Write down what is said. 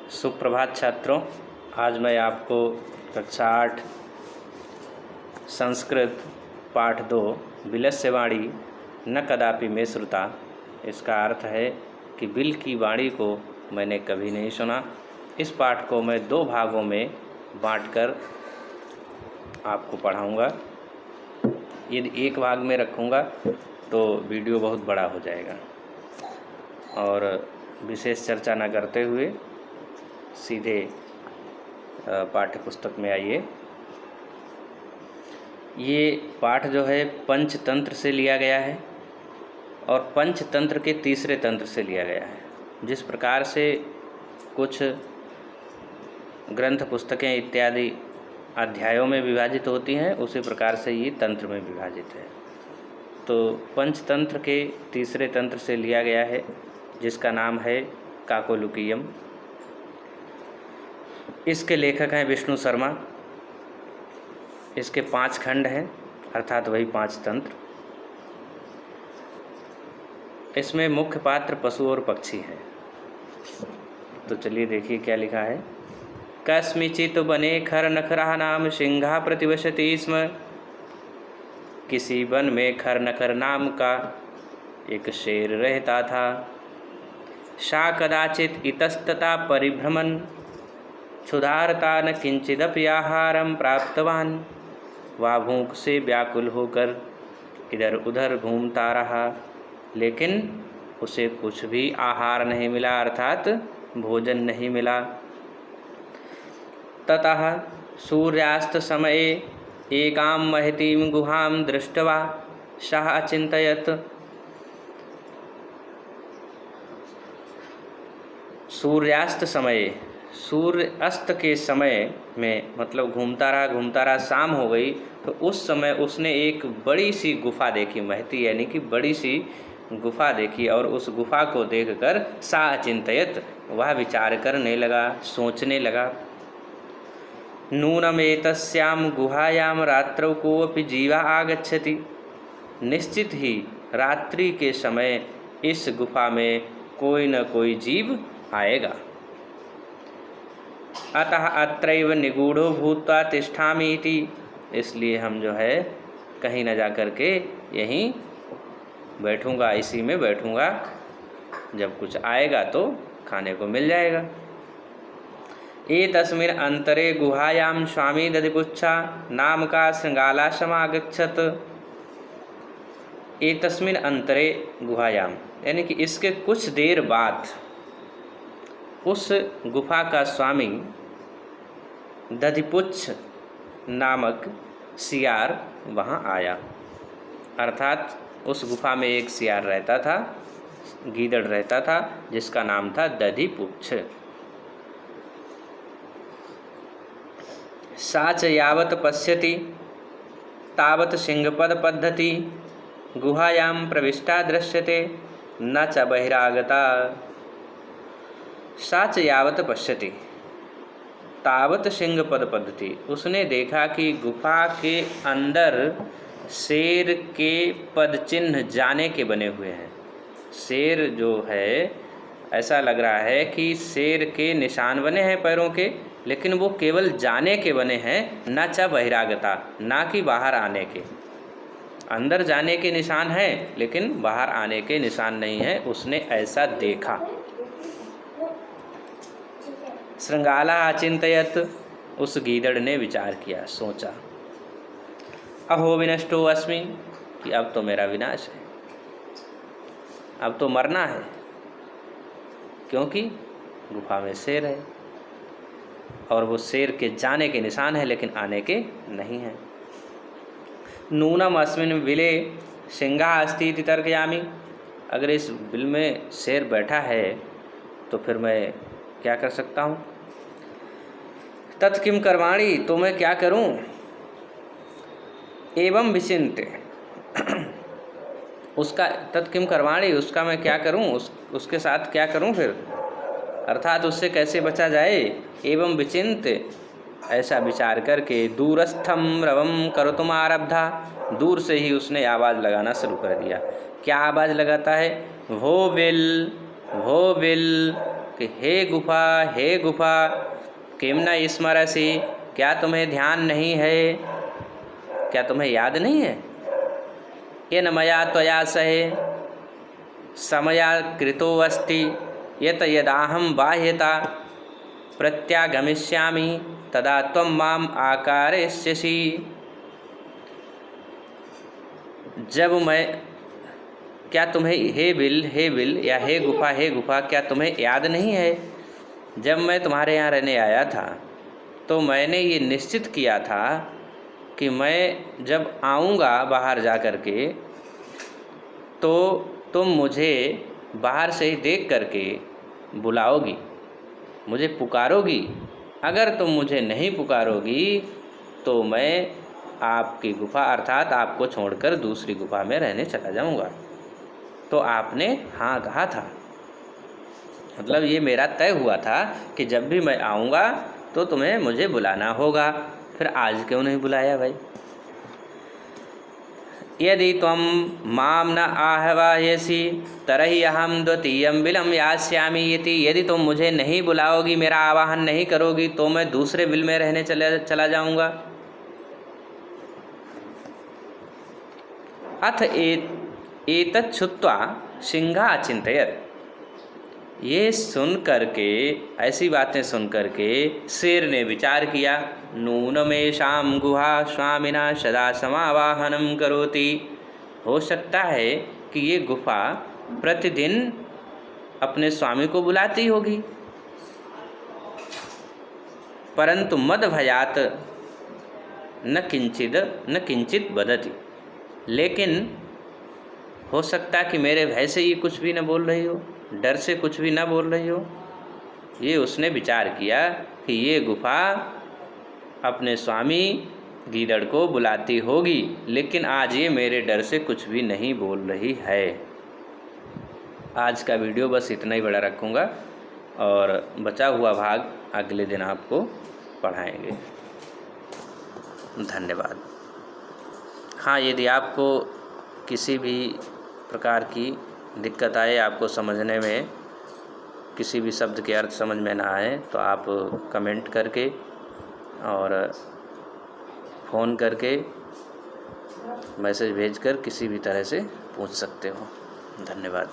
सुप्रभात छात्रों। आज मैं आपको कक्षा 8 संस्कृत पाठ 2 बिलस्य वाणी न कदापि में श्रुता, इसका अर्थ है कि बिल की वाणी को मैंने कभी नहीं सुना। इस पाठ को मैं 2 भागों में बांटकर आपको पढ़ाऊंगा। यदि एक भाग में रखूंगा तो वीडियो बहुत बड़ा हो जाएगा और विशेष चर्चा न करते हुए सीधे पाठ्य पुस्तक में आइए। ये पाठ जो है पंचतंत्र से लिया गया है और पंचतंत्र के तीसरे तंत्र से लिया गया है। जिस प्रकार से कुछ ग्रंथ पुस्तकें इत्यादि अध्यायों में विभाजित होती हैं, उसी प्रकार से ये तंत्र में विभाजित है। तो पंचतंत्र के तीसरे तंत्र से लिया गया है, जिसका नाम है काकोलुकीयम। इसके लेखक हैं विष्णु शर्मा। इसके 5 खंड हैं, अर्थात वही 5 तंत्र। इसमें मुख्य पात्र पशु और पक्षी हैं। तो चलिए देखिए क्या लिखा है। कस्मिचित बने खर नखरा नाम सिंहा प्रतिवसति स्म। किसी वन में खर नखर नाम का एक शेर रहता था। सा कदाचित इतस्तता परिभ्रमण क्षुधारता न किंचिदपि आहारम प्राप्तवान। वह भूख से व्याकुल होकर इधर उधर घूमता रहा, लेकिन उसे कुछ भी आहार नहीं मिला, अर्थात भोजन नहीं मिला। ततः सूर्यास्त समये एकां महतीं गुहां दृष्ट्वा सः अचिन्तयत्। सूर्यास्त समय, सूर्य अस्त के समय में, मतलब घूमता रहा, शाम हो गई तो उस समय उसने एक बड़ी सी गुफा देखी। महती यानी कि बड़ी सी गुफा देखी, और उस गुफा को देखकर सा अचिंतयत, वह विचार करने लगा, सोचने लगा। नूनमेतस्यां गुहायां रात्रौ कोऽपि जीवा आगच्छति। निश्चित ही रात्रि के समय इस गुफा में कोई न कोई जीव आएगा। अतः अत्रैव निगूढ़ो भूत्वा तिष्ठामि इति। इसलिए हम जो है कहीं न जा कर के यहीं बैठूंगा, इसी में बैठूंगा। जब कुछ आएगा तो खाने को मिल जाएगा। एतस्मिन् अंतरे गुहायां स्वामी दधिपुच्छा नाम का श्रृंगाला समागच्छत। एतस्मिन् अंतरे गुहायां यानी कि इसके कुछ देर बाद उस गुफा का स्वामी दधिपुच्छ नामक सियार वहाँ आया। अर्थात उस गुफा में एक सियार रहता था, गीदड़ रहता था, जिसका नाम था दधिपुच्छ। सा च यावत् पश्यति तावत् सिंहपद पद्धति गुहायां प्रविष्टा दृश्यते न च बहिरागता। सा च यावत् पश्यति तावत् सिंहपद पद्धति। उसने देखा कि गुफा के अंदर शेर के पद चिन्ह जाने के बने हुए हैं। शेर जो है, ऐसा लग रहा है कि शेर के निशान बने हैं पैरों के, लेकिन वो केवल जाने के बने हैं, न च बहिरागता, ना कि बाहर आने के। अंदर जाने के निशान हैं, लेकिन बाहर आने के निशान नहीं हैं। उसने ऐसा देखा। श्रृंगाला अचिंतयत, उस गीदड़ ने विचार किया, सोचा, अहो विनष्टो अस्मि, कि अब तो मेरा विनाश है, अब तो मरना है, क्योंकि गुफा में शेर है और वो शेर के जाने के निशान है, लेकिन आने के नहीं हैं। नूनम अस्मिन् बिले सिंहा अस्ति इति तर्कयामि। अगर इस बिल में शेर बैठा है तो फिर मैं क्या कर सकता हूँ। तत्किम करवाणी, तो मैं क्या करूँ। एवं विचिन्त्य, उसका तत्किम करवाणी, उसका मैं क्या करूँ, उसके साथ क्या करूँ फिर, अर्थात उससे कैसे बचा जाए। एवं विचिन्त्य, ऐसा विचार करके दूरस्थम रवम करोतुम आरब्धा। दूर से ही उसने आवाज़ लगाना शुरू कर दिया। क्या आवाज़ लगाता है। वो बिल कि हे गुफा किम न स्मरसि, क्या तुम्हें ध्यान नहीं है, क्या तुम्हें याद नहीं है। येन मया त्वया सहे समया कृतो अस्ति, यत यदाहं बाह्यता प्रत्यागमिष्यामि तदा त्वं माम आकारयिष्यसि। जब मैं, क्या तुम्हें हे बिल या हे गुफा क्या तुम्हें याद नहीं है, जब मैं तुम्हारे यहाँ रहने आया था तो मैंने ये निश्चित किया था कि मैं जब आऊँगा बाहर जा कर के तो तुम मुझे बाहर से ही देख करके बुलाओगी, मुझे पुकारोगी। अगर तुम मुझे नहीं पुकारोगी तो मैं आपकी गुफा अर्थात आपको छोड़कर दूसरी गुफा में रहने चला जाऊंगा। तो आपने हाँ कहा था, मतलब ये मेरा तय हुआ था कि जब भी मैं आऊँगा तो तुम्हें मुझे बुलाना होगा। फिर आज क्यों नहीं बुलाया भाई। यदि त्वं माम न आह्वायसि तरहि अहम द्वितीयं बिलं यास्यामि इति, यदि तुम मुझे नहीं बुलाओगी, मेरा आवाहन नहीं करोगी तो मैं दूसरे बिल में रहने चला जाऊंगा। अथ एतत् श्रुत्वा सिंहा अचिंतयत्, ये सुन करके, ऐसी बातें सुन करके शेर ने विचार किया। नूनमेषां गुहा स्वामिना सदा समावाहनं करोति, हो सकता है कि ये गुफा प्रतिदिन अपने स्वामी को बुलाती होगी। परंतु मदभयात न किंचित बदति, लेकिन हो सकता कि मेरे भय से ये कुछ भी न बोल रही हो, डर से कुछ भी न बोल रही हो। ये उसने विचार किया कि ये गुफा अपने स्वामी गीदड़ को बुलाती होगी, लेकिन आज ये मेरे डर से कुछ भी नहीं बोल रही है। आज का वीडियो बस इतना ही बड़ा रखूँगा और बचा हुआ भाग अगले दिन आपको पढ़ाएंगे। धन्यवाद। हाँ, यदि आपको किसी भी प्रकार की दिक्कत आए, आपको समझने में किसी भी शब्द के अर्थ समझ में ना आए, तो आप कमेंट करके और फ़ोन करके मैसेज भेजकर किसी भी तरह से पूछ सकते हो। धन्यवाद।